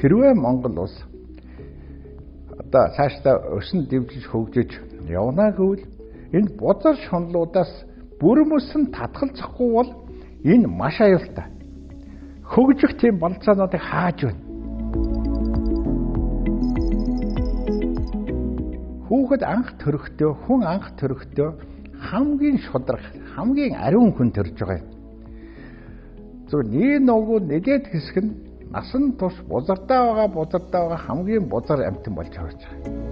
хэрвээ Монгол улс одоо цаашдаа өсөн дэвжиж хөгжиж явна гэвэл энэ бузар шунлуудаас бүрмөсөн татгалзахгүй бол энэ маш аюултай. Хөгжих тийм болцоонуудыг хааж байна. Хүүхэд анх төрөхдөө, хүн анх төрөхдөө хамгийн шударга, хамгийн ариун хүн төрж байгаа юм. Зөв нэг нөгөө нэгэд хэсэг нь насан турш бузардаа байгаа хамгийн бузар амьтан болж харж байгаа.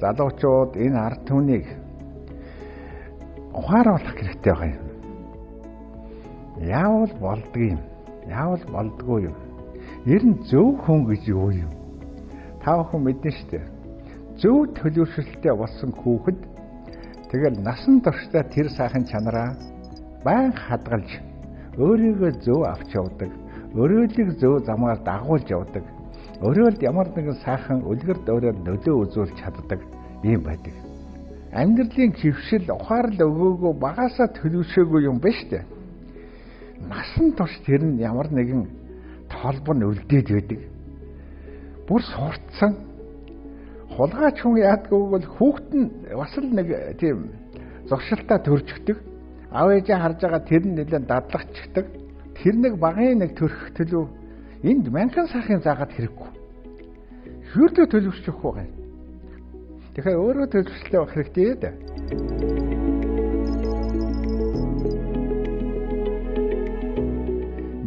Залуучууд энэ ард түмнийг ухааруулах хэрэгтэй байгаа юм. Яавал болдгүй юм, яавал болдгүй юм. Ер нь зөв хүн гэж юу юм? Та бүхэн мэднэ шүү дээ. Зөв төлөвшөлттэй болсон хүүхэд тэгэл насан туршдаа тэр сайхан чанараа байн хадгалж өөрийгөө зөв авч явдаг, өрөөлийг зөв замаар дагуулж явдаг, өрөөлд ямар нэгэн сайхан үлгэр дуурайл нөлөө үзүүлж чаддаг юм байдаг. Амьдралын хөвшил ухаарл өгөөгөө багасаа төлөвшөөгүй юм биш үү? Насан турш тэр нь ямар нэгэн толбон үлдээд байдаг. Бүр суртсан. Хулгайч хүн яадгүй бол хүүхэд нь бас л нэг тийм зогшилтаа төржигдөг. Аав ээжээ харж байгаа тэр нь нэлээд дадлагчдаг. Тэр нэг багын нэг төрөх төлөв энд мянган сайхын заагаад хэрэггүй. Хөрдөө төлөвшөх байгаа юм. Тэгэхээр өөрөө төлөвшлээ байх хэрэгтэй дээ.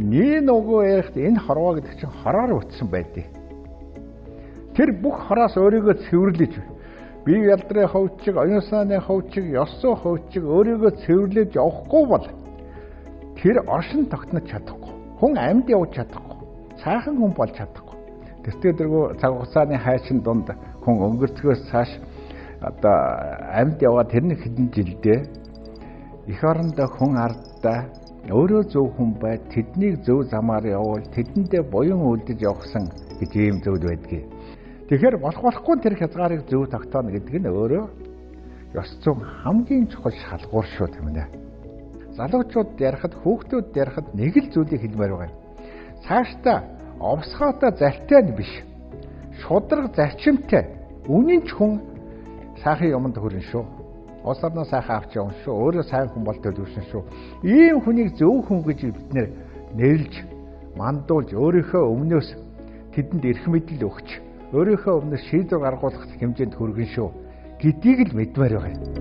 Нэг нөгөө ярихт энэ хорвоо гэдэг чинь хороор үтсэн байдیں۔ Тэр бүх хороос өөрийгөө цэвэрлэж бие ялдрын хөвчиг, оюун санааны хөвчиг, ёс зүйн хөвчиг өөрийгөө цэвэрлэж явахгүй бол тэр оршин тогтнож чадахгүй. Хүн амьд явж чадахгүй. Цаахан хүн болж чадахгүй. Тэртээ дэргөө цаг хугацааны хайшин дунд хүн өнгөрцгөөс цааш одоо амьд яваад тэрний хэдэн жилдээ эх орондоо хүн ардаа өөрөө зөв хүн бай, тэднийг зөв замаар явуул, тэдэндээ буян үлдэж явахсан гэж ийм зөвд байдгийг. Тэгэхээр болохгүй тэр хязгаарыг зөв тогтооно гэдэг нь өөрөө ёс зүйн хамгийн чухал шалгуур шүү тийм ээ. Залуучууд ярихад, хүүхдүүд ярихад нэг л зүйлийг хэлмээр байгаа юм. Цаашдаа овсгоотой зартай нь биш. Шудраг зарчимтай. Үнэн ч хүн сайхан юмд хүрэн шүү. Улсарнаа сайхан авч явна шүү. Өөрөө сайн хүн бол төлөвшөн шүү. Ийм хүнийг зөв хүн гэж бид нэрлж, мандуулж, өөрийнхөө өмнөөс тэдэнд эрх мэдэл өгч, өөрийнхөө өмнөөс шийдвэр гаргуулах хэмжээнд хүргэн шүү гэдгийг л мэдмээр байгаа юм.